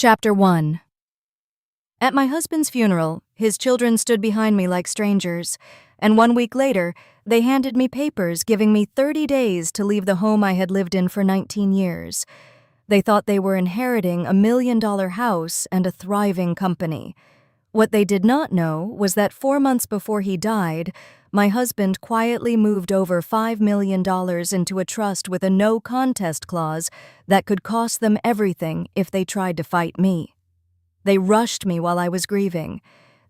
Chapter 1. At my husband's funeral, his children stood behind me like strangers, and 1 week later, they handed me papers giving me 30 days to leave the home I had lived in for 19 years. They thought they were inheriting a $1 million house and a thriving company. What they did not know was that 4 months before he died, my husband quietly moved over $5 million into a trust with a no-contest clause that could cost them everything if they tried to fight me. They rushed me while I was grieving.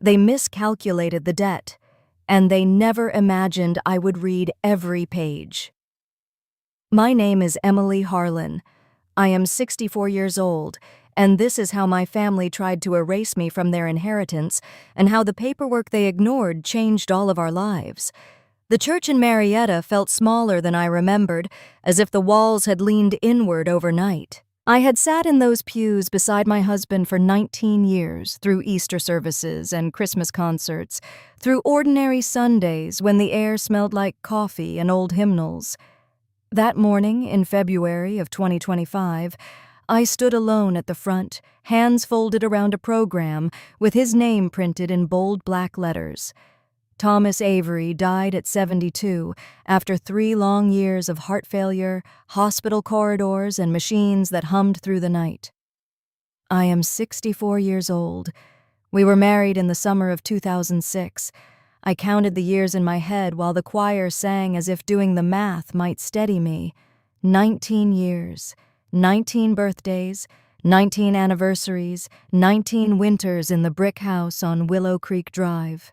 They miscalculated the debt, and they never imagined I would read every page. My name is Emily Harlan. I am 64 years old, and this is how my family tried to erase me from their inheritance and how the paperwork they ignored changed all of our lives. The church in Marietta felt smaller than I remembered, as if the walls had leaned inward overnight. I had sat in those pews beside my husband for 19 years, through Easter services and Christmas concerts, through ordinary Sundays when the air smelled like coffee and old hymnals. That morning in February of 2025, I stood alone at the front, hands folded around a program with his name printed in bold black letters. Thomas Avery died at 72 after 3 long years of heart failure, hospital corridors, and machines that hummed through the night. I am 64 years old. We were married in the summer of 2006. I counted the years in my head while the choir sang as if doing the math might steady me. 19 years. 19 birthdays, 19 anniversaries, 19 winters in the brick house on Willow Creek Drive.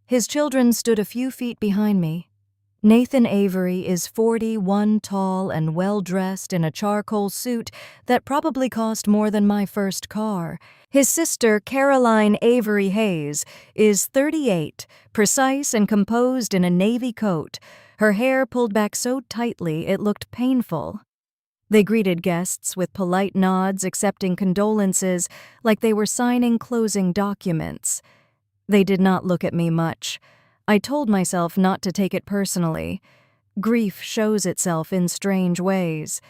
His children stood a few feet behind me. Nathan Avery is 41, tall and well-dressed in a charcoal suit that probably cost more than my first car. His sister, Caroline Avery Hayes, is 38, precise and composed in a navy coat, her hair pulled back so tightly it looked painful. They greeted guests with polite nods, accepting condolences like they were signing closing documents. They did not look at me much. I told myself not to take it personally. Grief shows itself in strange ways.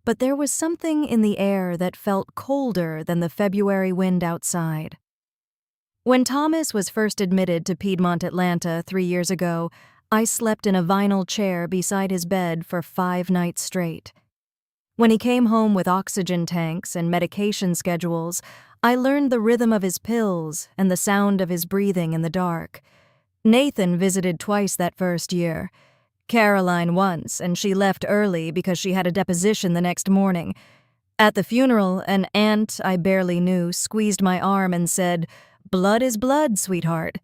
But there was something in the air that felt colder than the February wind outside. When Thomas was first admitted to Piedmont, Atlanta 3 years ago, I slept in a vinyl chair beside his bed for 5 nights straight. When he came home with oxygen tanks and medication schedules, I learned the rhythm of his pills and the sound of his breathing in the dark. Nathan visited twice that first year. Caroline once, and she left early because she had a deposition the next morning. At the funeral, an aunt I barely knew squeezed my arm and said, "Blood is blood, sweetheart."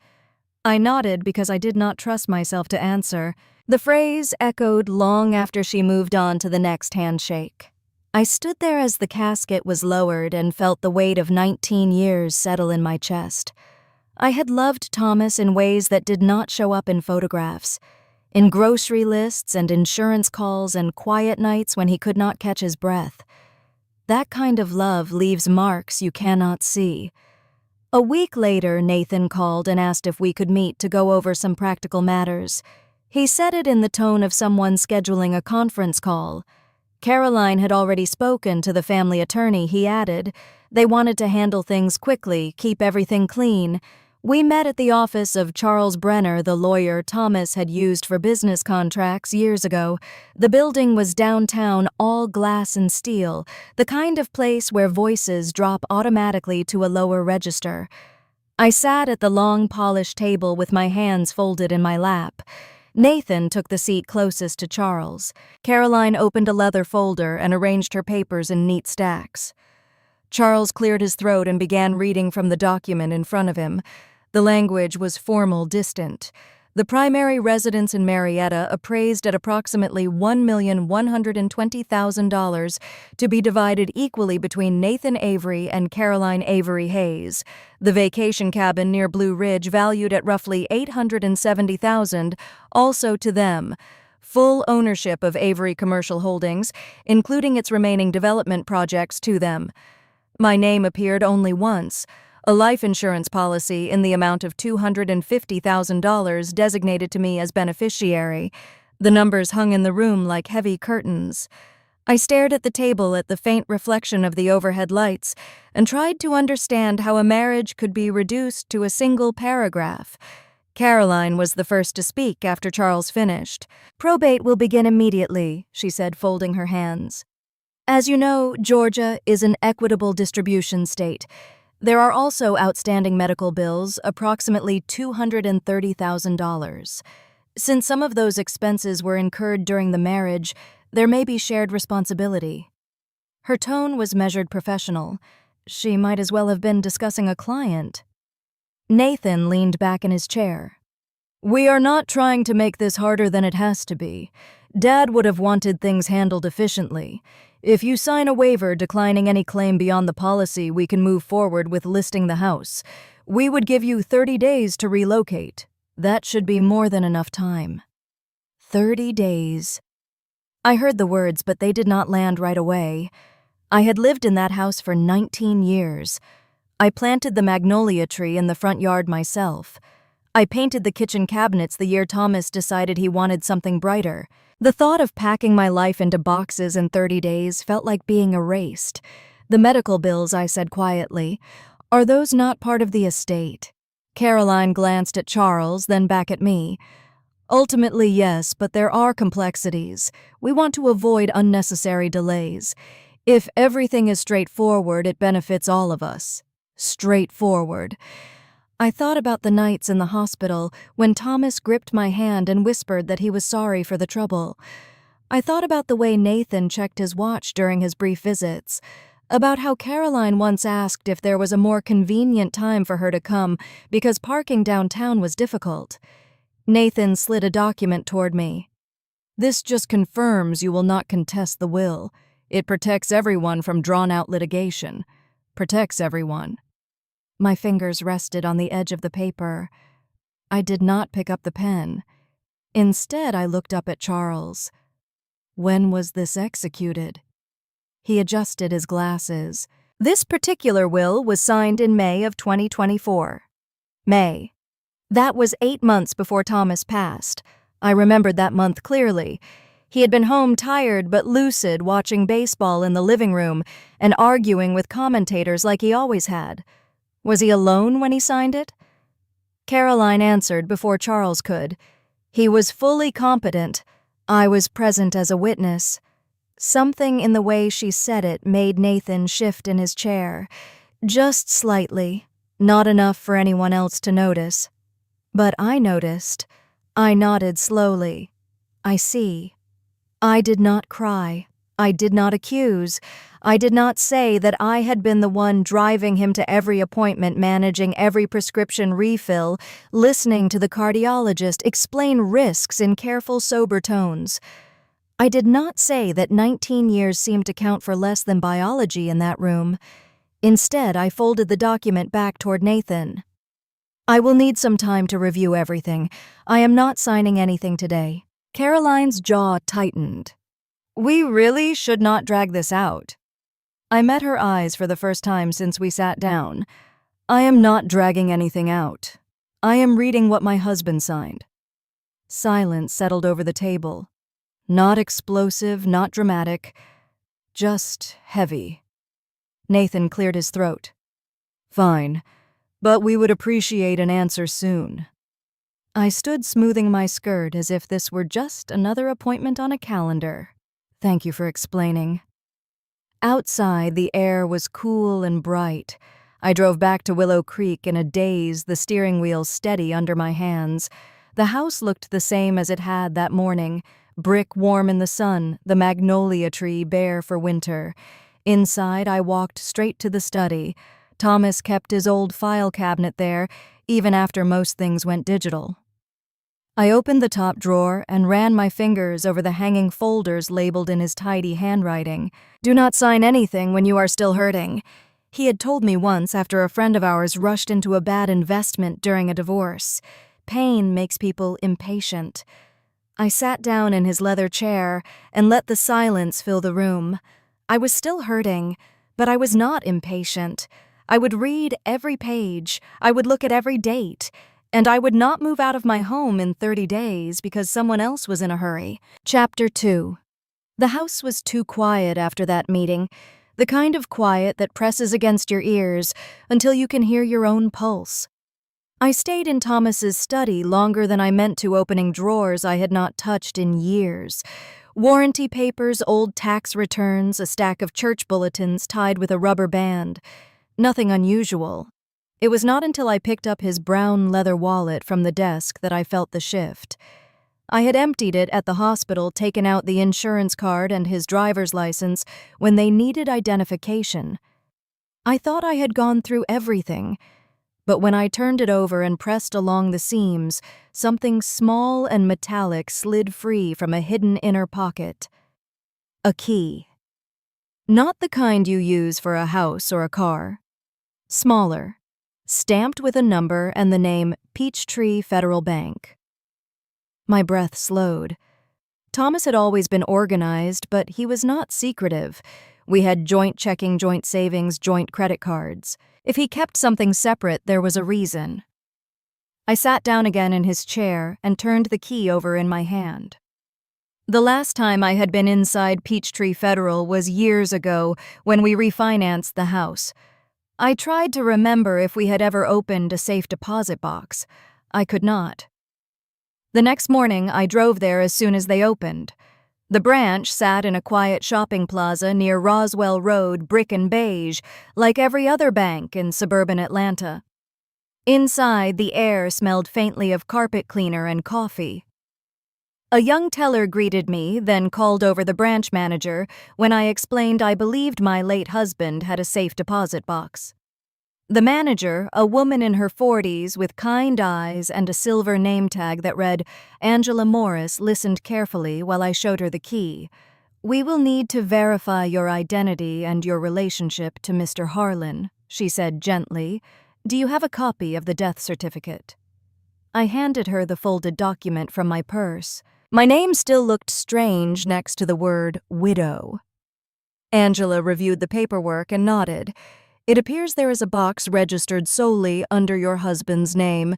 I nodded because I did not trust myself to answer. The phrase echoed long after she moved on to the next handshake. I stood there as the casket was lowered and felt the weight of 19 years settle in my chest. I had loved Thomas in ways that did not show up in photographs, in grocery lists and insurance calls and quiet nights when he could not catch his breath. That kind of love leaves marks you cannot see. A week later, Nathan called and asked if we could meet to go over some practical matters. He said it in the tone of someone scheduling a conference call. Caroline had already spoken to the family attorney, he added. They wanted to handle things quickly, keep everything clean. We met at the office of Charles Brenner, the lawyer Thomas had used for business contracts years ago. The building was downtown, all glass and steel, the kind of place where voices drop automatically to a lower register. I sat at the long polished table with my hands folded in my lap. Nathan took the seat closest to Charles. Caroline opened a leather folder and arranged her papers in neat stacks. Charles cleared his throat and began reading from the document in front of him. The language was formal, distant. The primary residence in Marietta appraised at approximately $1,120,000 to be divided equally between Nathan Avery and Caroline Avery Hayes. The vacation cabin near Blue Ridge valued at roughly $870,000, also to them. Full ownership of Avery Commercial Holdings, including its remaining development projects, to them. My name appeared only once. A life insurance policy in the amount of $250,000 designated to me as beneficiary. The numbers hung in the room like heavy curtains. I stared at the table at the faint reflection of the overhead lights and tried to understand how a marriage could be reduced to a single paragraph. Caroline was the first to speak after Charles finished. "Probate will begin immediately," she said, folding her hands. "As you know, Georgia is an equitable distribution state. There are also outstanding medical bills, approximately $230,000. Since some of those expenses were incurred during the marriage, there may be shared responsibility." Her tone was measured professional. She might as well have been discussing a client. Nathan leaned back in his chair. "We are not trying to make this harder than it has to be. Dad would have wanted things handled efficiently. If you sign a waiver declining any claim beyond the policy, we can move forward with listing the house. We would give you 30 days to relocate. That should be more than enough time." 30 days. I heard the words, but they did not land right away. I had lived in that house for 19 years. I planted the magnolia tree in the front yard myself. I painted the kitchen cabinets the year Thomas decided he wanted something brighter. The thought of packing my life into boxes in 30 days felt like being erased. "The medical bills," I said quietly. "Are those not part of the estate?" Caroline glanced at Charles, then back at me. "Ultimately, yes, but there are complexities. We want to avoid unnecessary delays. If everything is straightforward, it benefits all of us." Straightforward. I thought about the nights in the hospital when Thomas gripped my hand and whispered that he was sorry for the trouble. I thought about the way Nathan checked his watch during his brief visits, about how Caroline once asked if there was a more convenient time for her to come because parking downtown was difficult. Nathan slid a document toward me. "This just confirms you will not contest the will. It protects everyone from drawn-out litigation. Protects everyone." My fingers rested on the edge of the paper. I did not pick up the pen. Instead, I looked up at Charles. "When was this executed?" He adjusted his glasses. "This particular will was signed in May of 2024. May. That was 8 months before Thomas passed. I remembered that month clearly. He had been home tired but lucid, watching baseball in the living room and arguing with commentators like he always had. Was he alone when he signed it?" Caroline answered before Charles could. "He was fully competent. I was present as a witness." Something in the way she said it made Nathan shift in his chair. Just slightly, not enough for anyone else to notice. But I noticed. I nodded slowly. "I see." I did not cry. I did not accuse. I did not say that I had been the one driving him to every appointment, managing every prescription refill, listening to the cardiologist explain risks in careful, sober tones. I did not say that 19 years seemed to count for less than biology in that room. Instead, I folded the document back toward Nathan. "I will need some time to review everything. I am not signing anything today." Caroline's jaw tightened. "We really should not drag this out." I met her eyes for the first time since we sat down. "I am not dragging anything out. I am reading what my husband signed." Silence settled over the table. Not explosive, not dramatic, just heavy. Nathan cleared his throat. "Fine, but we would appreciate an answer soon." I stood smoothing my skirt as if this were just another appointment on a calendar. "Thank you for explaining." Outside, the air was cool and bright. I drove back to Willow Creek in a daze, the steering wheel steady under my hands. The house looked the same as it had that morning, brick warm in the sun, the magnolia tree bare for winter. Inside, I walked straight to the study. Thomas kept his old file cabinet there, even after most things went digital. I opened the top drawer and ran my fingers over the hanging folders labeled in his tidy handwriting. "Do not sign anything when you are still hurting," he had told me once after a friend of ours rushed into a bad investment during a divorce. Pain makes people impatient. I sat down in his leather chair and let the silence fill the room. I was still hurting, but I was not impatient. I would read every page, I would look at every date, and I would not move out of my home in 30 days because someone else was in a hurry. Chapter 2. The house was too quiet after that meeting, the kind of quiet that presses against your ears until you can hear your own pulse. I stayed in Thomas's study longer than I meant to, opening drawers I had not touched in years. Warranty papers, old tax returns, a stack of church bulletins tied with a rubber band. Nothing unusual. It was not until I picked up his brown leather wallet from the desk that I felt the shift. I had emptied it at the hospital, taken out the insurance card and his driver's license when they needed identification. I thought I had gone through everything, but when I turned it over and pressed along the seams, something small and metallic slid free from a hidden inner pocket. A key. Not the kind you use for a house or a car. Smaller, stamped with a number and the name Peachtree Federal Bank. My breath slowed. Thomas had always been organized, but he was not secretive. We had joint checking, joint savings, joint credit cards. If he kept something separate, there was a reason. I sat down again in his chair and turned the key over in my hand. The last time I had been inside Peachtree Federal was years ago when we refinanced the house. I tried to remember if we had ever opened a safe deposit box. I could not. The next morning, I drove there as soon as they opened. The branch sat in a quiet shopping plaza near Roswell Road, brick and beige, like every other bank in suburban Atlanta. Inside, the air smelled faintly of carpet cleaner and coffee. A young teller greeted me, then called over the branch manager when I explained I believed my late husband had a safe deposit box. The manager, a woman in her 40s with kind eyes and a silver name tag that read Angela Morris, listened carefully while I showed her the key. "We will need to verify your identity and your relationship to Mr. Harlan," she said gently. "Do you have a copy of the death certificate?" I handed her the folded document from my purse. My name still looked strange next to the word widow. Angela reviewed the paperwork and nodded. "It appears there is a box registered solely under your husband's name.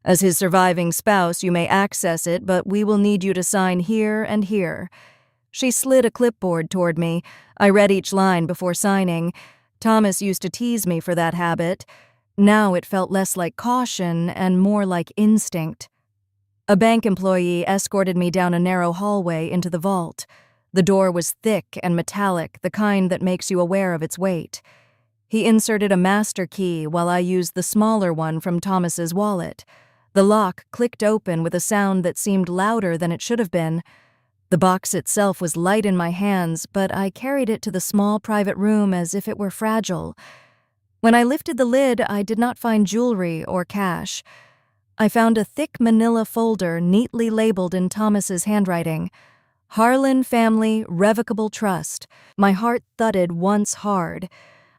As his surviving spouse, you may access it, but we will need you to sign here and here." She slid a clipboard toward me. I read each line before signing. Thomas used to tease me for that habit. Now it felt less like caution and more like instinct. A bank employee escorted me down a narrow hallway into the vault. The door was thick and metallic, the kind that makes you aware of its weight. He inserted a master key while I used the smaller one from Thomas's wallet. The lock clicked open with a sound that seemed louder than it should have been. The box itself was light in my hands, but I carried it to the small private room as if it were fragile. When I lifted the lid, I did not find jewelry or cash. I found a thick manila folder neatly labeled in Thomas's handwriting. Harlan Family Revocable Trust. My heart thudded once hard.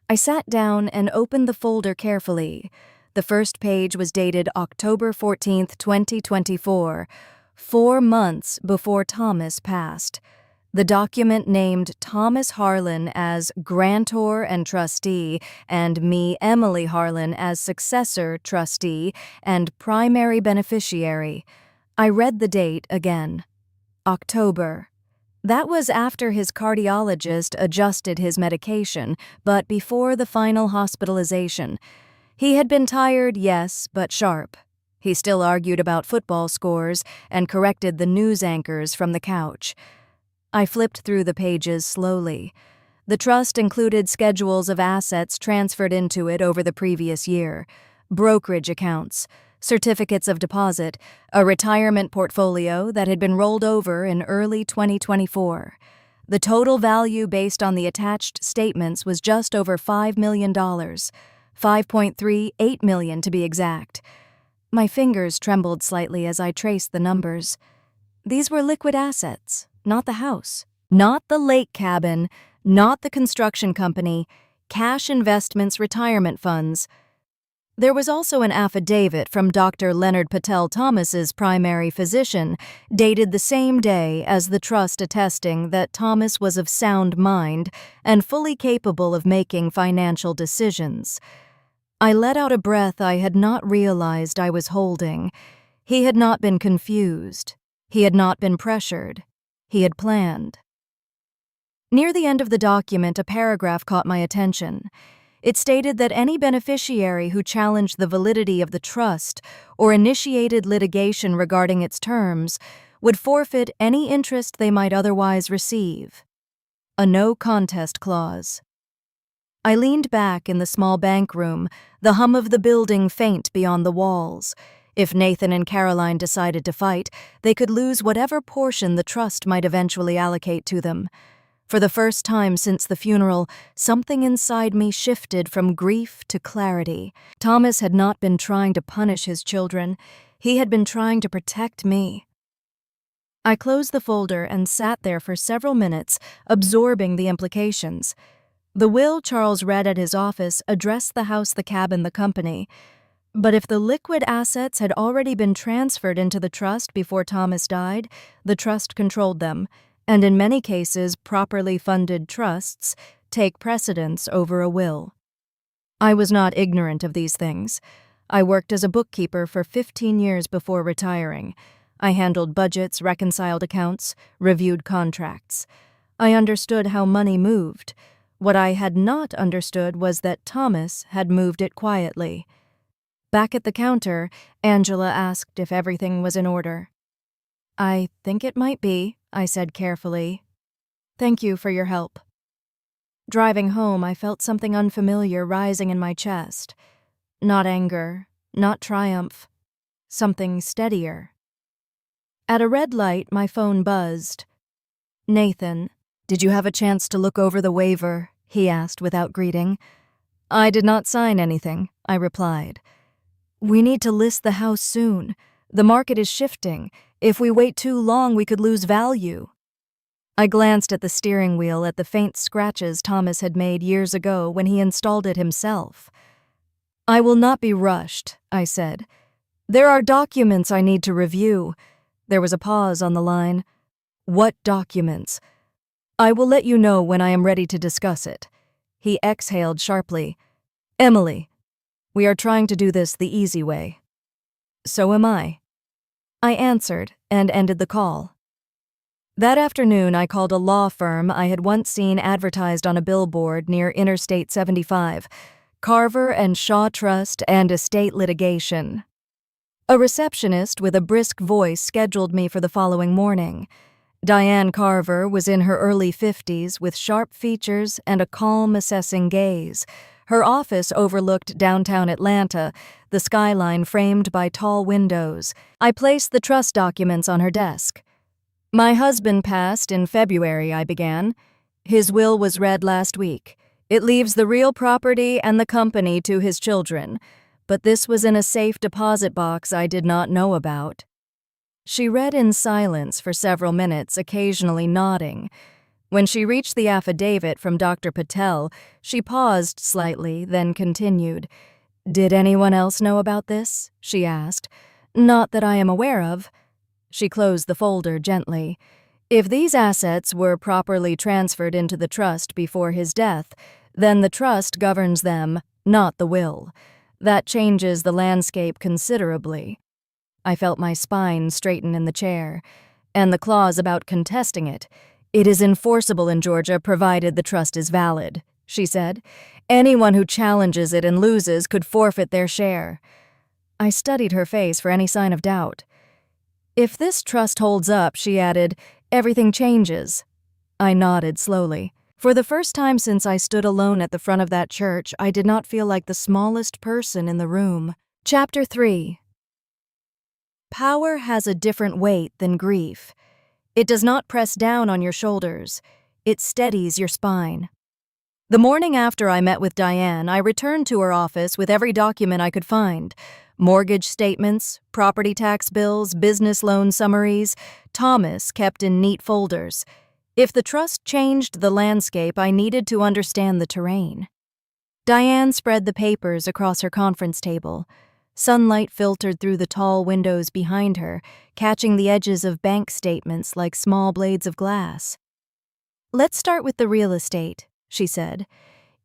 I sat down and opened the folder carefully. The first page was dated October 14th, 2024, 4 months before Thomas passed. The document named Thomas Harlan as grantor and trustee, and me, Emily Harlan, as successor, trustee, and primary beneficiary. I read the date again. October. That was after his cardiologist adjusted his medication, but before the final hospitalization. He had been tired, yes, but sharp. He still argued about football scores and corrected the news anchors from the couch. I flipped through the pages slowly. The trust included schedules of assets transferred into it over the previous year, brokerage accounts, certificates of deposit, a retirement portfolio that had been rolled over in early 2024. The total value based on the attached statements was just over $5 million, $5.38 million to be exact. My fingers trembled slightly as I traced the numbers. These were liquid assets. Not the house, not the lake cabin, not the construction company, cash investments, retirement funds. There was also an affidavit from Dr. Leonard Patel Thomas's primary physician, dated the same day as the trust, attesting that Thomas was of sound mind and fully capable of making financial decisions. I let out a breath I had not realized I was holding. He had not been confused. He had not been pressured. He had planned. Near the end of the document, a paragraph caught my attention. It stated that any beneficiary who challenged the validity of the trust or initiated litigation regarding its terms would forfeit any interest they might otherwise receive. A no-contest clause. I leaned back in the small bank room, the hum of the building faint beyond the walls. If Nathan and Caroline decided to fight, they could lose whatever portion the trust might eventually allocate to them. For the first time since the funeral, something inside me shifted from grief to clarity. Thomas had not been trying to punish his children. He had been trying to protect me. I closed the folder and sat there for several minutes, absorbing the implications. The will Charles read at his office addressed the house, the cabin, the company. But if the liquid assets had already been transferred into the trust before Thomas died, the trust controlled them. And in many cases, properly funded trusts take precedence over a will. I was not ignorant of these things. I worked as a bookkeeper for 15 years before retiring. I handled budgets, reconciled accounts, reviewed contracts. I understood how money moved. What I had not understood was that Thomas had moved it quietly. Back at the counter, Angela asked if everything was in order. "I think it might be," I said carefully. "Thank you for your help." Driving home, I felt something unfamiliar rising in my chest. Not anger, not triumph, something steadier. At a red light, my phone buzzed. "Nathan, did you have a chance to look over the waiver?" he asked without greeting. "I did not sign anything," I replied. "We need to list the house soon. The market is shifting. If we wait too long, we could lose value." I glanced at the steering wheel at the faint scratches Thomas had made years ago when he installed it himself. "I will not be rushed," I said. "There are documents I need to review." There was a pause on the line. "What documents?" "I will let you know when I am ready to discuss it." He exhaled sharply. "Emily, we are trying to do this the easy way." "So am I." I answered and ended the call. That afternoon, I called a law firm I had once seen advertised on a billboard near Interstate 75, Carver and Shaw Trust and Estate Litigation. A receptionist with a brisk voice scheduled me for the following morning. Diane Carver was in her early 50s with sharp features and a calm, assessing gaze. Her office overlooked downtown Atlanta, the skyline framed by tall windows. I placed the trust documents on her desk. "My husband passed in February," I began. "His will was read last week. It leaves the real property and the company to his children. But this was in a safe deposit box I did not know about." She read in silence for several minutes, occasionally nodding. When she reached the affidavit from Dr. Patel, she paused slightly, then continued. "Did anyone else know about this?" she asked. "Not that I am aware of." She closed the folder gently. "If these assets were properly transferred into the trust before his death, then the trust governs them, not the will. That changes the landscape considerably." I felt my spine straighten in the chair. "And the clause about contesting it. It is enforceable in Georgia provided the trust is valid," she said. "Anyone who challenges it and loses could forfeit their share." I studied her face for any sign of doubt. "If this trust holds up," she added, "everything changes." I nodded slowly. For the first time since I stood alone at the front of that church, I did not feel like the smallest person in the room. Chapter 3. Power has a different weight than grief. It does not press down on your shoulders. It steadies your spine. The morning after I met with Diane, I returned to her office with every document I could find. Mortgage statements, property tax bills, business loan summaries, Thomas kept in neat folders. If the trust changed the landscape, I needed to understand the terrain. Diane spread the papers across her conference table. Sunlight filtered through the tall windows behind her, catching the edges of bank statements like small blades of glass. "Let's start with the real estate," she said.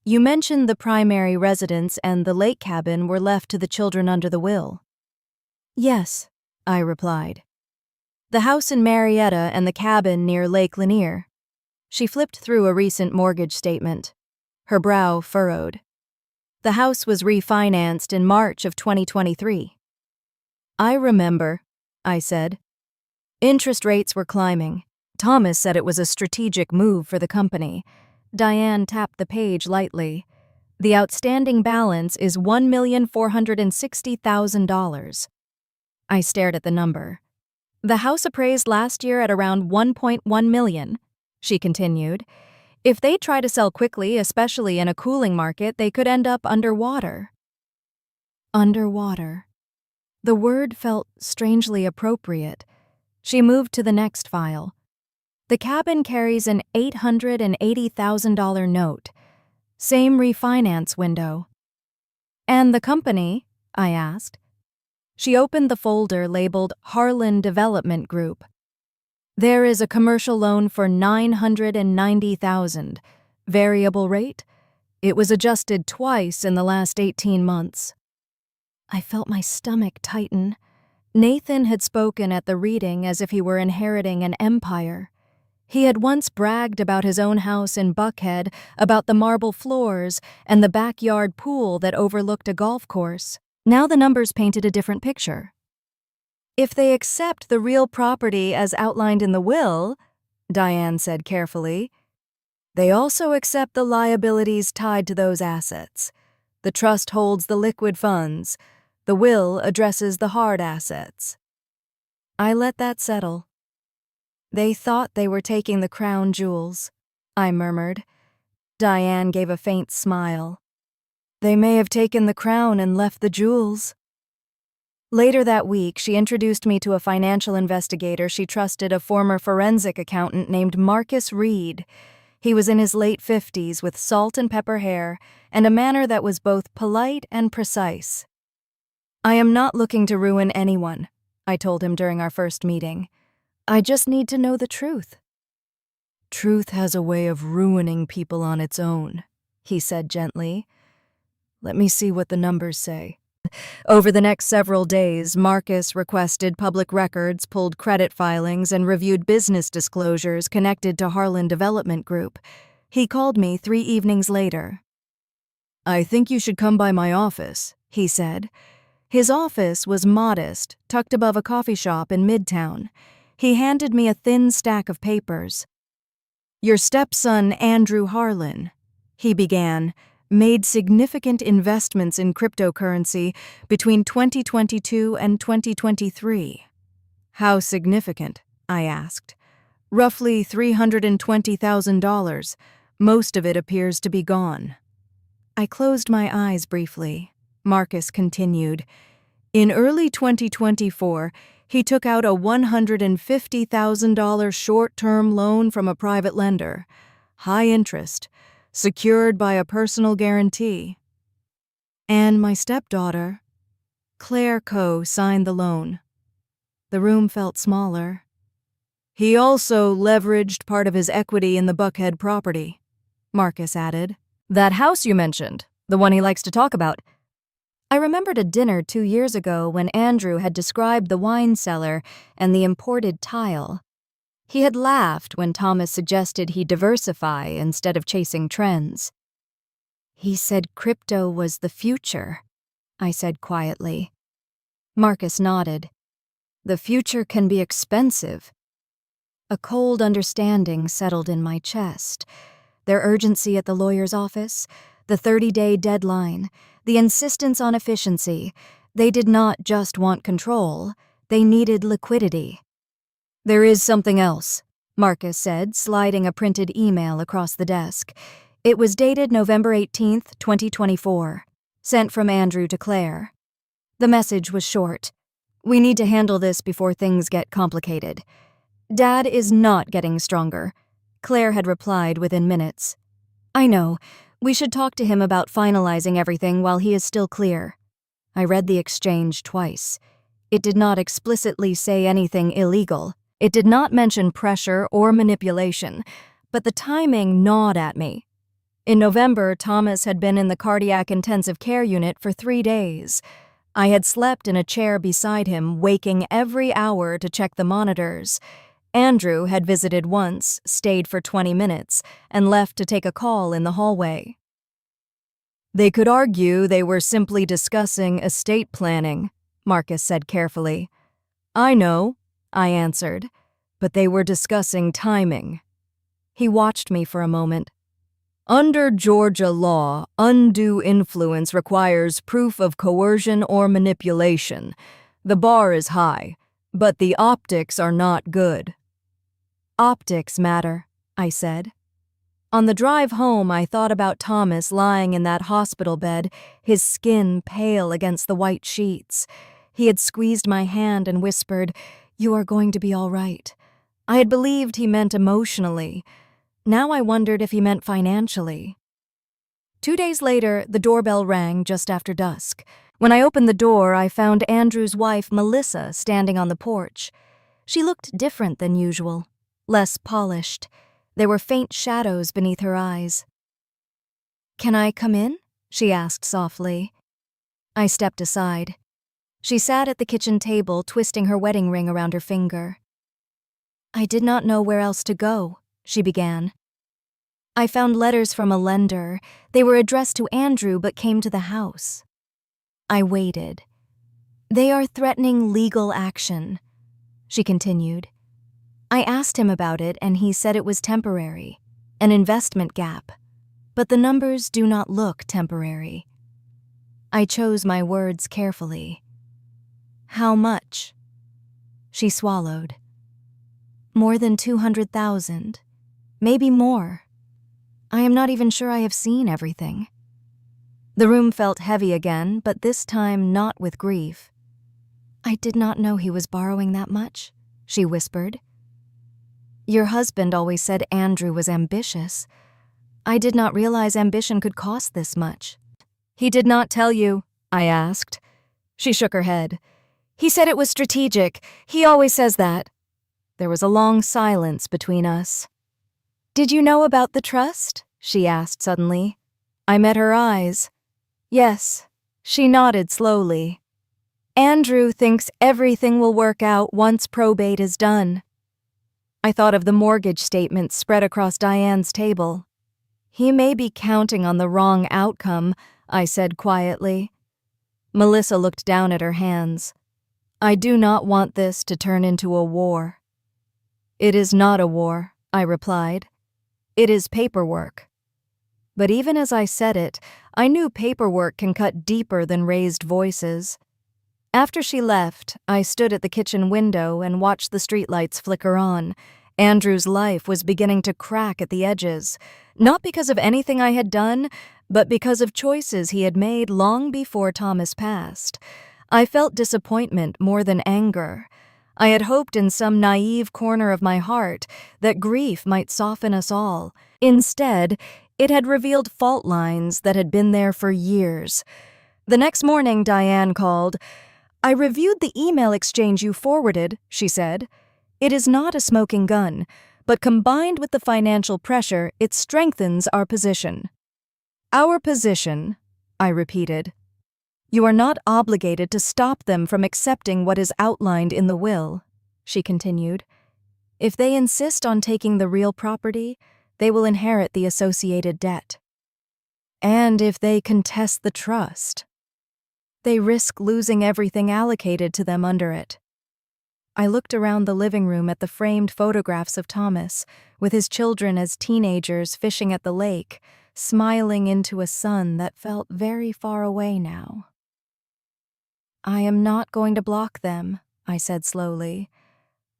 "You mentioned the primary residence and the lake cabin were left to the children under the will." "Yes," I replied. "The house in Marietta and the cabin near Lake Lanier." She flipped through a recent mortgage statement. Her brow furrowed. The house was refinanced in March of 2023. I remember, I said. Interest rates were climbing. Thomas said it was a strategic move for the company. Diane tapped the page lightly. The outstanding balance is $1,460,000. I stared at the number. The house appraised last year at around $1.1 million, she continued. If they try to sell quickly, especially in a cooling market, they could end up underwater. Underwater. The word felt strangely appropriate. She moved to the next file. The cabin carries an $880,000 note. Same refinance window. And the company? I asked. She opened the folder labeled Harlan Development Group. There is a commercial loan for $990,000. Variable rate? It was adjusted twice in the last 18 months. I felt my stomach tighten. Nathan had spoken at the reading as if he were inheriting an empire. He had once bragged about his own house in Buckhead, about the marble floors and the backyard pool that overlooked a golf course. Now the numbers painted a different picture. If they accept the real property as outlined in the will, Diane said carefully, they also accept the liabilities tied to those assets. The trust holds the liquid funds. The will addresses the hard assets. I let that settle. They thought they were taking the crown jewels, I murmured. Diane gave a faint smile. They may have taken the crown and left the jewels. Later that week, she introduced me to a financial investigator she trusted, a former forensic accountant named Marcus Reed. He was in his late 50s with salt and pepper hair and a manner that was both polite and precise. I am not looking to ruin anyone, I told him during our first meeting. I just need to know the truth. Truth has a way of ruining people on its own, he said gently. Let me see what the numbers say. Over the next several days, Marcus requested public records, pulled credit filings, and reviewed business disclosures connected to Harlan Development Group. He called me 3 evenings later. I think you should come by my office, he said. His office was modest, tucked above a coffee shop in Midtown. He handed me a thin stack of papers. Your stepson, Andrew Harlan, he began, made significant investments in cryptocurrency between 2022 and 2023. How significant? I asked. Roughly $320,000. Most of it appears to be gone. I closed my eyes briefly. Marcus continued. In early 2024, he took out a $150,000 short-term loan from a private lender, high interest, secured by a personal guarantee. And my stepdaughter, Claire Coe, signed the loan. The room felt smaller. He also leveraged part of his equity in the Buckhead property, Marcus added. That house you mentioned, the one he likes to talk about. I remembered a dinner 2 years ago when Andrew had described the wine cellar and the imported tile. He had laughed when Thomas suggested he diversify instead of chasing trends. He said crypto was the future, I said quietly. Marcus nodded. The future can be expensive. A cold understanding settled in my chest. Their urgency at the lawyer's office, the 30-day deadline, the insistence on efficiency. They did not just want control, they needed liquidity. There is something else, Marcus said, sliding a printed email across the desk. It was dated November 18, 2024, sent from Andrew to Claire. The message was short. We need to handle this before things get complicated. Dad is not getting stronger, Claire had replied within minutes. I know. We should talk to him about finalizing everything while he is still clear. I read the exchange twice. It did not explicitly say anything illegal. It did not mention pressure or manipulation, but the timing gnawed at me. In November, Thomas had been in the cardiac intensive care unit for 3 days. I had slept in a chair beside him, waking every hour to check the monitors. Andrew had visited once, stayed for 20 minutes, and left to take a call in the hallway. They could argue they were simply discussing estate planning, Marcus said carefully. I know, I answered, but they were discussing timing. He watched me for a moment. Under Georgia law, undue influence requires proof of coercion or manipulation. The bar is high, but the optics are not good. Optics matter, I said. On the drive home, I thought about Thomas lying in that hospital bed, his skin pale against the white sheets. He had squeezed my hand and whispered, "You are going to be all right." I had believed he meant emotionally. Now I wondered if he meant financially. 2 days later, the doorbell rang just after dusk. When I opened the door, I found Andrew's wife, Melissa, standing on the porch. She looked different than usual, less polished. There were faint shadows beneath her eyes. "Can I come in?" she asked softly. I stepped aside. She sat at the kitchen table, twisting her wedding ring around her finger. "I did not know where else to go," she began. "I found letters from a lender. They were addressed to Andrew but came to the house." I waited. "They are threatening legal action," she continued. "I asked him about it and he said it was temporary, an investment gap. But the numbers do not look temporary." I chose my words carefully. "How much?" She swallowed. "More than 200,000. Maybe more. I am not even sure I have seen everything." The room felt heavy again, but this time not with grief. "I did not know he was borrowing that much," she whispered. "Your husband always said Andrew was ambitious. I did not realize ambition could cost this much." "He did not tell you?" I asked. She shook her head. "He said it was strategic. He always says that." There was a long silence between us. "Did you know about the trust?" she asked suddenly. I met her eyes. "Yes." She nodded slowly. "Andrew thinks everything will work out once probate is done." I thought of the mortgage statements spread across Diane's table. "He may be counting on the wrong outcome," I said quietly. Melissa looked down at her hands. "I do not want this to turn into a war." "It is not a war," I replied. "It is paperwork." But even as I said it, I knew paperwork can cut deeper than raised voices. After she left, I stood at the kitchen window and watched the streetlights flicker on. Andrew's life was beginning to crack at the edges, not because of anything I had done, but because of choices he had made long before Thomas passed. I felt disappointment more than anger. I had hoped in some naive corner of my heart that grief might soften us all. Instead, it had revealed fault lines that had been there for years. The next morning, Diane called. "I reviewed the email exchange you forwarded," she said. "It is not a smoking gun, but combined with the financial pressure, it strengthens our position." "Our position," I repeated. "You are not obligated to stop them from accepting what is outlined in the will," she continued. "If they insist on taking the real property, they will inherit the associated debt. And if they contest the trust, they risk losing everything allocated to them under it." I looked around the living room at the framed photographs of Thomas, with his children as teenagers fishing at the lake, smiling into a sun that felt very far away now. "I am not going to block them," I said slowly.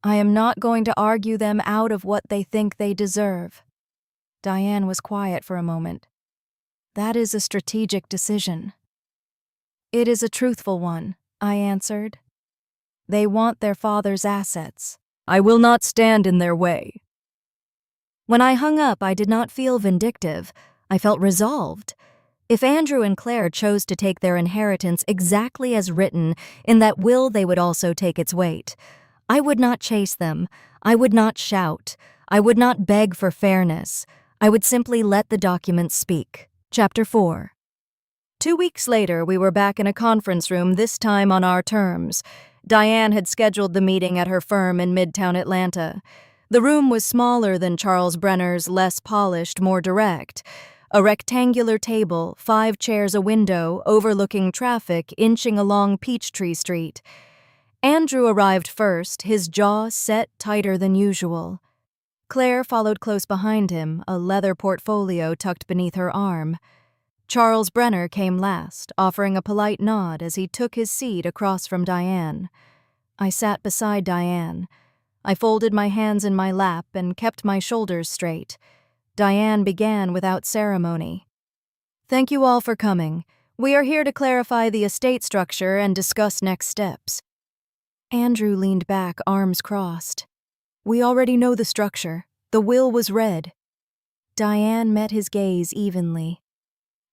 "I am not going to argue them out of what they think they deserve." Diane was quiet for a moment. "That is a strategic decision." "It is a truthful one," I answered. "They want their father's assets. I will not stand in their way." When I hung up, I did not feel vindictive. I felt resolved. If Andrew and Claire chose to take their inheritance exactly as written, in that will they would also take its weight. I would not chase them. I would not shout. I would not beg for fairness. I would simply let the documents speak. Chapter 4. 2 weeks later, we were back in a conference room, this time on our terms. Diane had scheduled the meeting at her firm in Midtown Atlanta. The room was smaller than Charles Brenner's, less polished, more direct. A rectangular table, 5 chairs, a window, overlooking traffic inching along Peachtree Street. Andrew arrived first, his jaw set tighter than usual. Claire followed close behind him, a leather portfolio tucked beneath her arm. Charles Brenner came last, offering a polite nod as he took his seat across from Diane. I sat beside Diane. I folded my hands in my lap and kept my shoulders straight. Diane began without ceremony. "Thank you all for coming. We are here to clarify the estate structure and discuss next steps." Andrew leaned back, arms crossed. "We already know the structure. The will was read." Diane met his gaze evenly.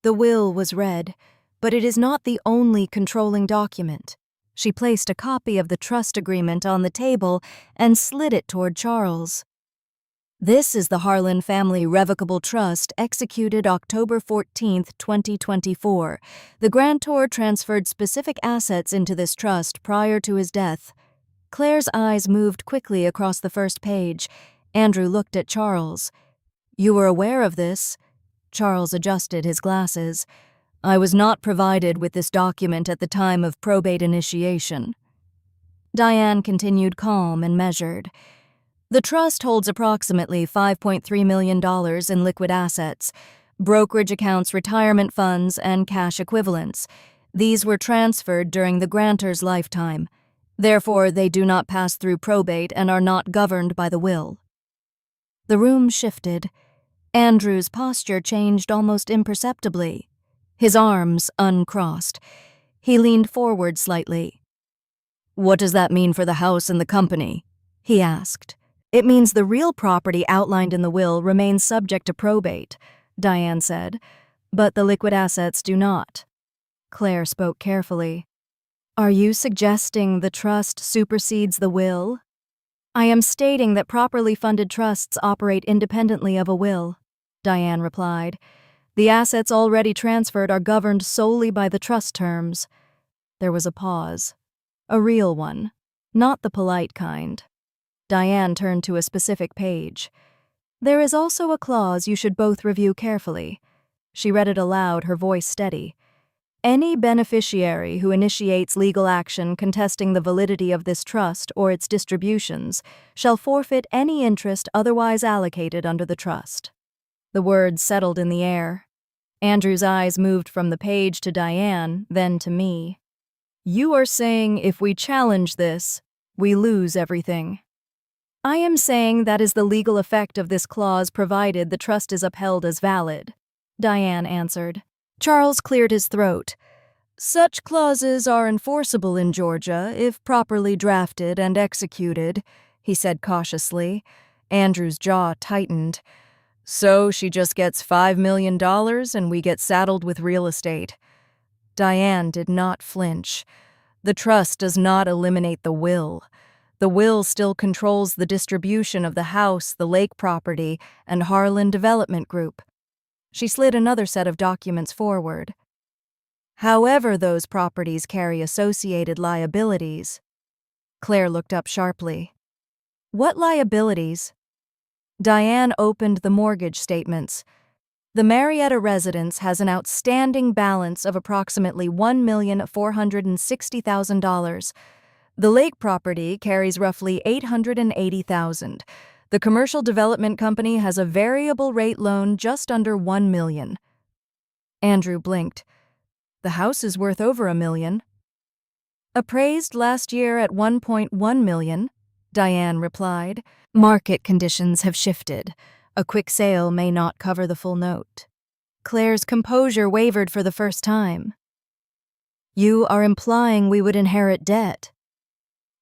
"The will was read, but it is not the only controlling document." She placed a copy of the trust agreement on the table and slid it toward Charles. "This is the Harlan Family Revocable Trust executed October 14, 2024. The grantor transferred specific assets into this trust prior to his death." Claire's eyes moved quickly across the first page. Andrew looked at Charles. "You were aware of this?" Charles adjusted his glasses. "I was not provided with this document at the time of probate initiation." Diane continued calm and measured. "The trust holds approximately $5.3 million in liquid assets, brokerage accounts, retirement funds, and cash equivalents. These were transferred during the grantor's lifetime. Therefore, they do not pass through probate and are not governed by the will." The room shifted. Andrew's posture changed almost imperceptibly. His arms uncrossed. He leaned forward slightly. "What does that mean for the house and the company?" he asked. "It means the real property outlined in the will remains subject to probate," Diane said, "but the liquid assets do not." Claire spoke carefully. "Are you suggesting the trust supersedes the will?" "I am stating that properly funded trusts operate independently of a will," Diane replied. "The assets already transferred are governed solely by the trust terms." There was a pause. A real one, not the polite kind. Diane turned to a specific page. "There is also a clause you should both review carefully." She read it aloud, her voice steady. "Any beneficiary who initiates legal action contesting the validity of this trust or its distributions shall forfeit any interest otherwise allocated under the trust." The words settled in the air. Andrew's eyes moved from the page to Diane, then to me. "You are saying if we challenge this, we lose everything." "I am saying that is the legal effect of this clause provided the trust is upheld as valid," Diane answered. Charles cleared his throat. "Such clauses are enforceable in Georgia if properly drafted and executed," he said cautiously. Andrew's jaw tightened. "So she just gets $5 million and we get saddled with real estate." Diane did not flinch. "The trust does not eliminate the will. The will still controls the distribution of the house, the lake property, and Harlan Development Group." She slid another set of documents forward. "However, those properties carry associated liabilities." Claire looked up sharply. "What liabilities?" Diane opened the mortgage statements. "The Marietta residence has an outstanding balance of approximately $1,460,000. The lake property carries roughly $880,000. The commercial development company has a variable rate loan just under $1 million. Andrew blinked. "The house is worth over $1 million. "Appraised last year at $1.1 million, Diane replied. "Market conditions have shifted. A quick sale may not cover the full note." Claire's composure wavered for the first time. "You are implying we would inherit debt."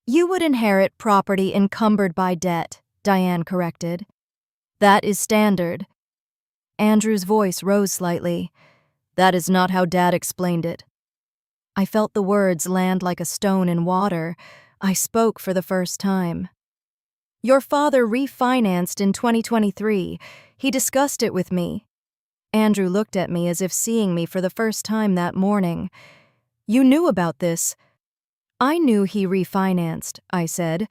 "You would inherit property encumbered by debt," Diane corrected. "That is standard." Andrew's voice rose slightly. "That is not how Dad explained it." I felt the words land like a stone in water. I spoke for the first time. "Your father refinanced in 2023. He discussed it with me." Andrew looked at me as if seeing me for the first time that morning. "You knew about this." "I knew he refinanced," I said.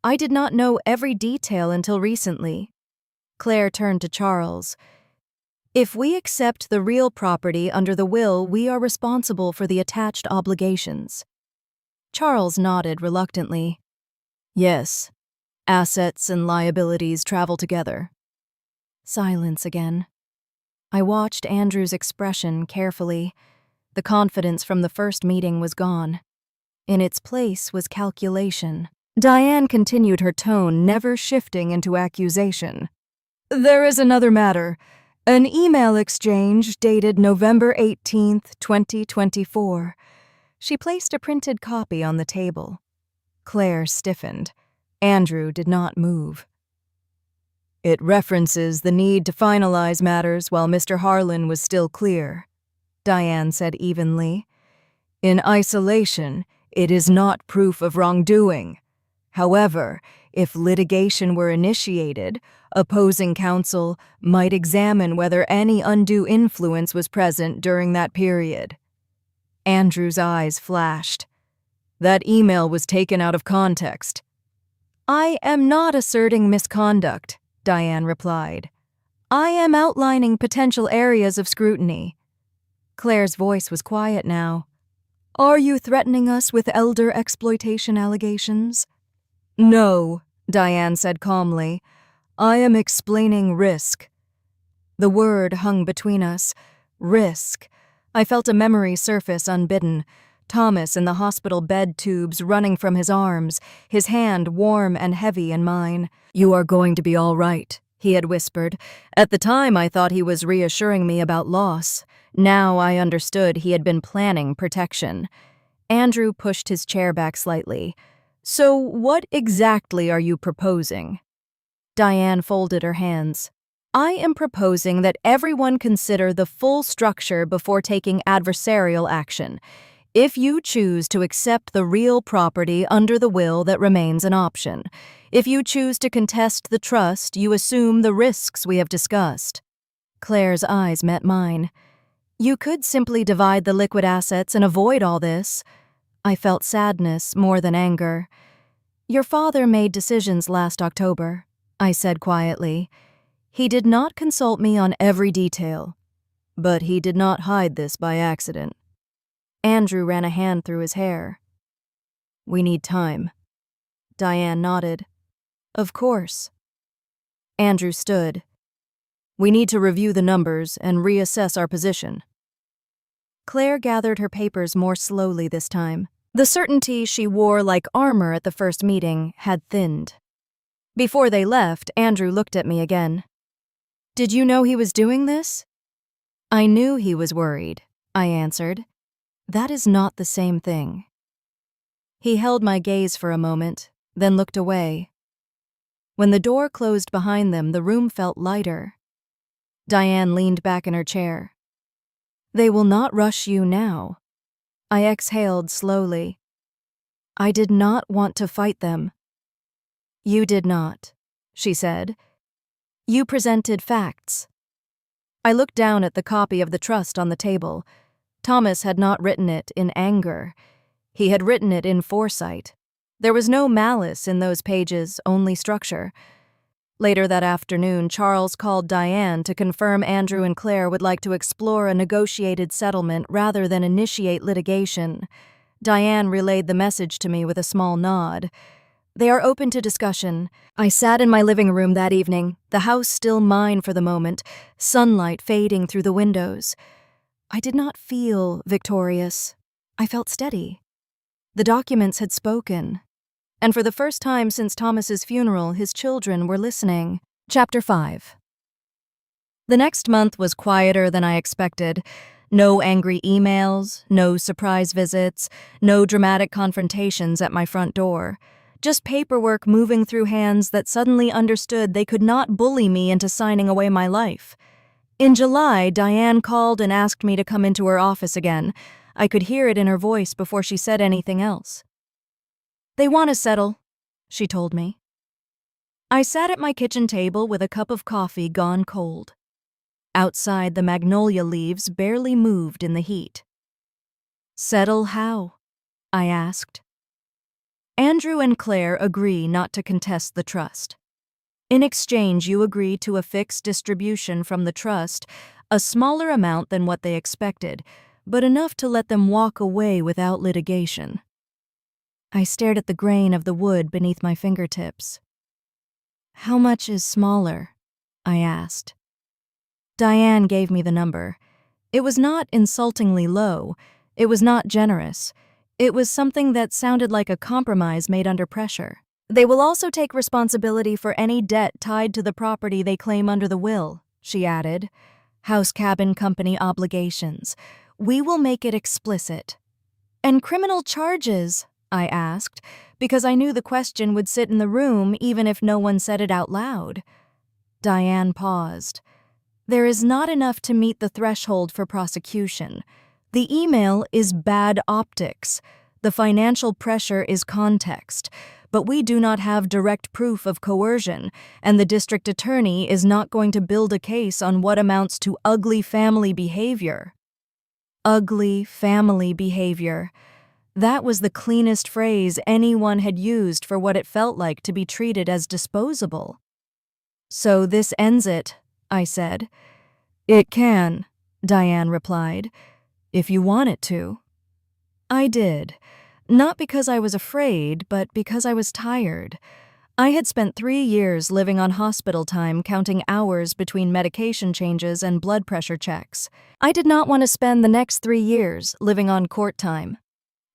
"I did not know every detail until recently." Claire turned to Charles. "If we accept the real property under the will, we are responsible for the attached obligations." Charles nodded reluctantly. "Yes, assets and liabilities travel together." Silence again. I watched Andrew's expression carefully. The confidence from the first meeting was gone. In its place was calculation. Diane continued her tone, never shifting into accusation. "There is another matter. An email exchange dated November 18th, 2024. She placed a printed copy on the table. Claire stiffened. Andrew did not move. "It references the need to finalize matters while Mr. Harlan was still clear," Diane said evenly. "In isolation, it is not proof of wrongdoing. However, if litigation were initiated, opposing counsel might examine whether any undue influence was present during that period." Andrew's eyes flashed. "That email was taken out of context." "I am not asserting misconduct," Diane replied. "I am outlining potential areas of scrutiny." Claire's voice was quiet now. "Are you threatening us with elder exploitation allegations?" "No," Diane said calmly. "I am explaining risk." The word hung between us. Risk. I felt a memory surface unbidden. Thomas in the hospital bed tubes running from his arms, his hand warm and heavy in mine. "You are going to be all right," he had whispered. At the time, I thought he was reassuring me about loss. Now I understood he had been planning protection. Andrew pushed his chair back slightly. "So what exactly are you proposing?" Diane folded her hands. "I am proposing that everyone consider the full structure before taking adversarial action. If you choose to accept the real property under the will, that remains an option. If you choose to contest the trust, you assume the risks we have discussed." Claire's eyes met mine. "You could simply divide the liquid assets and avoid all this." I felt sadness more than anger. "Your father made decisions last October," I said quietly. "He did not consult me on every detail. But he did not hide this by accident." Andrew ran a hand through his hair. "We need time." Diane nodded. "Of course." Andrew stood. "We need to review the numbers and reassess our position." Claire gathered her papers more slowly this time. The certainty she wore like armor at the first meeting had thinned. Before they left, Andrew looked at me again. "Did you know he was doing this?" "I knew he was worried," I answered. "That is not the same thing." He held my gaze for a moment, then looked away. When the door closed behind them, the room felt lighter. Diane leaned back in her chair. "They will not rush you now." I exhaled slowly. "I did not want to fight them." "You did not," she said. "You presented facts." I looked down at the copy of the trust on the table. Thomas had not written it in anger. He had written it in foresight. There was no malice in those pages, only structure. Later that afternoon, Charles called Diane to confirm Andrew and Claire would like to explore a negotiated settlement rather than initiate litigation. Diane relayed the message to me with a small nod. "They are open to discussion." I sat in my living room that evening, the house still mine for the moment, sunlight fading through the windows. I did not feel victorious. I felt steady. The documents had spoken. And for the first time since Thomas's funeral, his children were listening. Chapter 5. The next month was quieter than I expected. No angry emails, no surprise visits, no dramatic confrontations at my front door. Just paperwork moving through hands that suddenly understood they could not bully me into signing away my life. In July, Diane called and asked me to come into her office again. I could hear it in her voice before she said anything else. "They want to settle," she told me. I sat at my kitchen table with a cup of coffee gone cold. Outside, the magnolia leaves barely moved in the heat. "Settle how?" I asked. "Andrew and Claire agree not to contest the trust. In exchange, you agree to a fixed distribution from the trust, a smaller amount than what they expected, but enough to let them walk away without litigation." I stared at the grain of the wood beneath my fingertips. "How much is smaller?" I asked. Diane gave me the number. It was not insultingly low. It was not generous. It was something that sounded like a compromise made under pressure. "They will also take responsibility for any debt tied to the property they claim under the will," she added. "House cabin company obligations. We will make it explicit." "And criminal charges?" I asked, because I knew the question would sit in the room even if no one said it out loud. Diane paused. "There is not enough to meet the threshold for prosecution. The email is bad optics. The financial pressure is context. But we do not have direct proof of coercion, and the district attorney is not going to build a case on what amounts to ugly family behavior." Ugly family behavior. That was the cleanest phrase anyone had used for what it felt like to be treated as disposable. "So this ends it," I said. "It can," Diane replied, "if you want it to." I did. Not because I was afraid, but because I was tired. I had spent 3 years living on hospital time, counting hours between medication changes and blood pressure checks. I did not want to spend the next 3 years living on court time.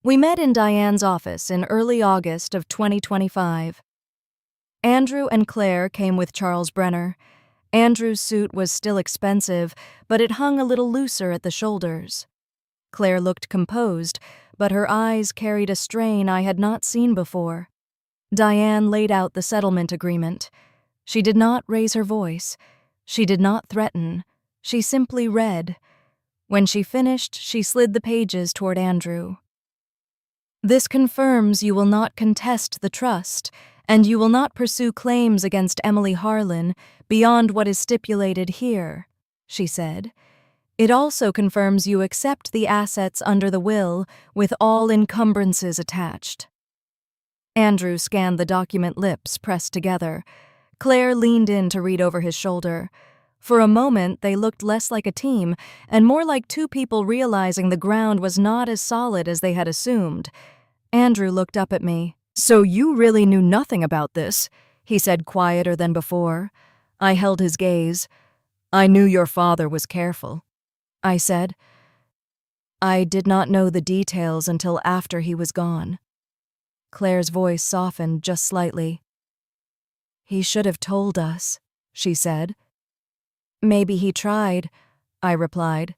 We met in Diane's office in early August of 2025. Andrew and Claire came with Charles Brenner. Andrew's suit was still expensive, but it hung a little looser at the shoulders. Claire looked composed, but her eyes carried a strain I had not seen before. Diane laid out the settlement agreement. She did not raise her voice. She did not threaten. She simply read. When she finished, she slid the pages toward Andrew. "This confirms you will not contest the trust, and you will not pursue claims against Emily Harlan beyond what is stipulated here," she said. "It also confirms you accept the assets under the will with all encumbrances attached." Andrew scanned the document, lips pressed together. Claire leaned in to read over his shoulder. For a moment, they looked less like a team and more like two people realizing the ground was not as solid as they had assumed. Andrew looked up at me. "So you really knew nothing about this," he said, quieter than before. I held his gaze. "I knew your father was careful," I said. "I did not know the details until after he was gone." Claire's voice softened just slightly. "He should have told us," she said. "Maybe he tried," I replied.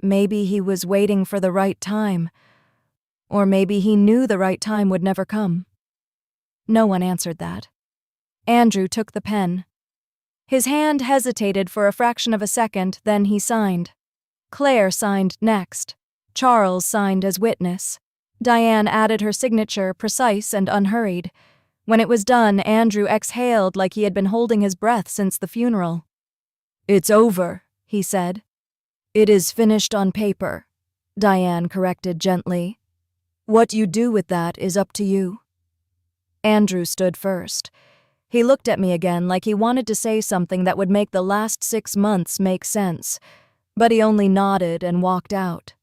"Maybe he was waiting for the right time. Or maybe he knew the right time would never come." No one answered that. Andrew took the pen. His hand hesitated for a fraction of a second, then he signed. Claire signed next. Charles signed as witness. Diane added her signature, precise and unhurried. When it was done, Andrew exhaled like he had been holding his breath since the funeral. "It's over," he said. "It is finished on paper," Diane corrected gently. "What you do with that is up to you." Andrew stood first. He looked at me again like he wanted to say something that would make the last 6 months make sense, but he only nodded and walked out.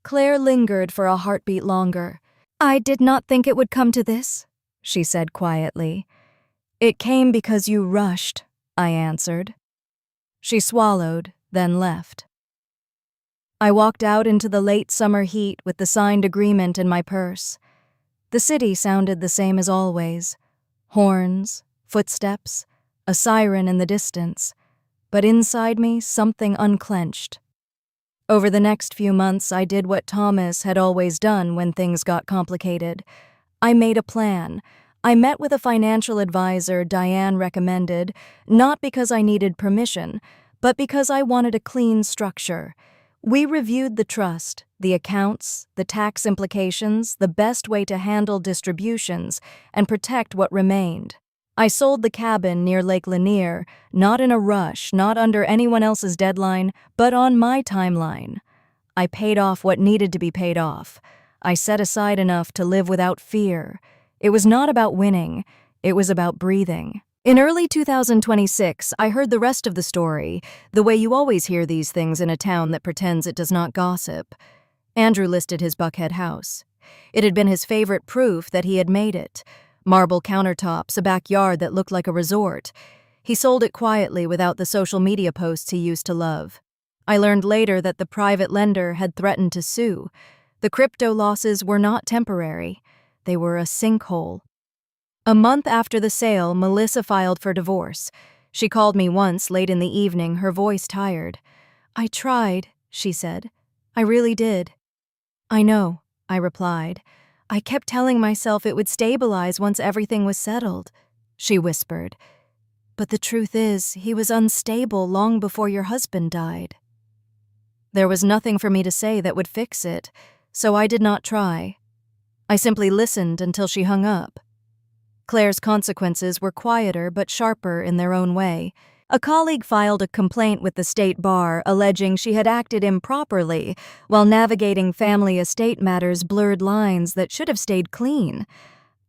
Claire lingered for a heartbeat longer. "I did not think it would come to this," she said quietly. "It came because you rushed," I answered. She swallowed, then left. I walked out into the late summer heat with the signed agreement in my purse. The city sounded the same as always. Horns, footsteps, a siren in the distance. But inside me, something unclenched. Over the next few months, I did what Thomas had always done when things got complicated. I made a plan. I met with a financial advisor Diane recommended, not because I needed permission, but because I wanted a clean structure. We reviewed the trust, the accounts, the tax implications, the best way to handle distributions, and protect what remained. I sold the cabin near Lake Lanier, not in a rush, not under anyone else's deadline, but on my timeline. I paid off what needed to be paid off. I set aside enough to live without fear. It was not about winning, it was about breathing. In early 2026, I heard the rest of the story, the way you always hear these things in a town that pretends it does not gossip. Andrew listed his Buckhead house. It had been his favorite proof that he had made it. Marble countertops, a backyard that looked like a resort. He sold it quietly without the social media posts he used to love. I learned later that the private lender had threatened to sue. The crypto losses were not temporary. They were a sinkhole. A month after the sale, Melissa filed for divorce. She called me once, late in the evening, her voice tired. "I tried," she said. "I really did." "I know," I replied. "I kept telling myself it would stabilize once everything was settled," she whispered. "But the truth is, he was unstable long before your husband died." There was nothing for me to say that would fix it, so I did not try. I simply listened until she hung up. Claire's consequences were quieter but sharper in their own way. A colleague filed a complaint with the state bar alleging she had acted improperly while navigating family estate matters blurred lines that should have stayed clean.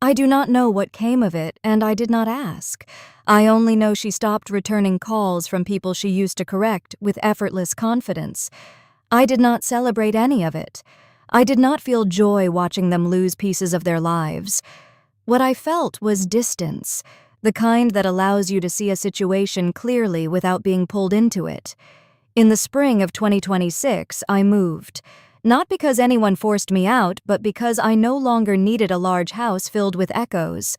I do not know what came of it, and I did not ask. I only know she stopped returning calls from people she used to correct with effortless confidence. I did not celebrate any of it. I did not feel joy watching them lose pieces of their lives. What I felt was distance, the kind that allows you to see a situation clearly without being pulled into it. In the spring of 2026, I moved. Not because anyone forced me out, but because I no longer needed a large house filled with echoes.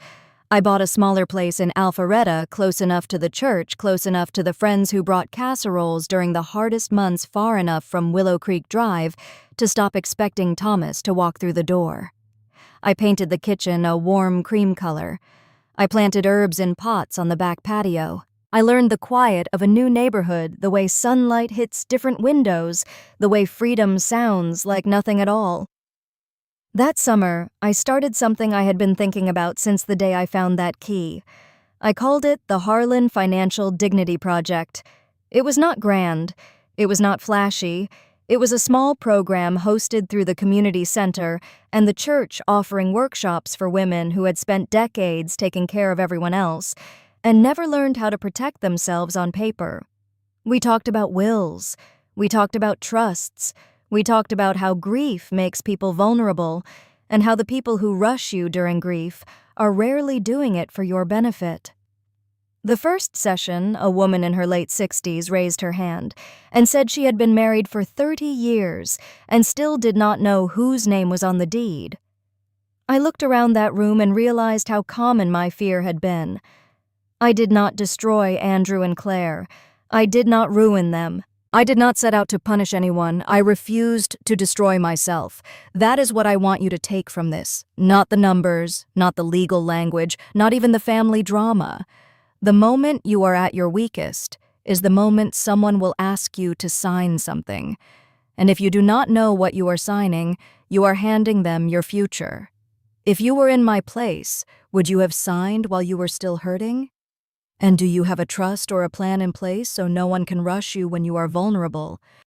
I bought a smaller place in Alpharetta, close enough to the church, close enough to the friends who brought casseroles during the hardest months, far enough from Willow Creek Drive to stop expecting Thomas to walk through the door. I painted the kitchen a warm cream color. I planted herbs in pots on the back patio. I learned the quiet of a new neighborhood, the way sunlight hits different windows, the way freedom sounds like nothing at all. That summer, I started something I had been thinking about since the day I found that key. I called it the Harlan Financial Dignity Project. It was not grand. It was not flashy. It was a small program hosted through the community center and the church, offering workshops for women who had spent decades taking care of everyone else and never learned how to protect themselves on paper. We talked about wills. We talked about trusts. We talked about how grief makes people vulnerable and how the people who rush you during grief are rarely doing it for your benefit. The first session, a woman in her late 60s raised her hand and said she had been married for 30 years and still did not know whose name was on the deed. I looked around that room and realized how common my fear had been. I did not destroy Andrew and Claire. I did not ruin them. I did not set out to punish anyone. I refused to destroy myself. That is what I want you to take from this. Not the numbers, not the legal language, not even the family drama. The moment you are at your weakest is the moment someone will ask you to sign something. And if you do not know what you are signing, you are handing them your future. If you were in my place, would you have signed while you were still hurting? And do you have a trust or a plan in place so no one can rush you when you are vulnerable?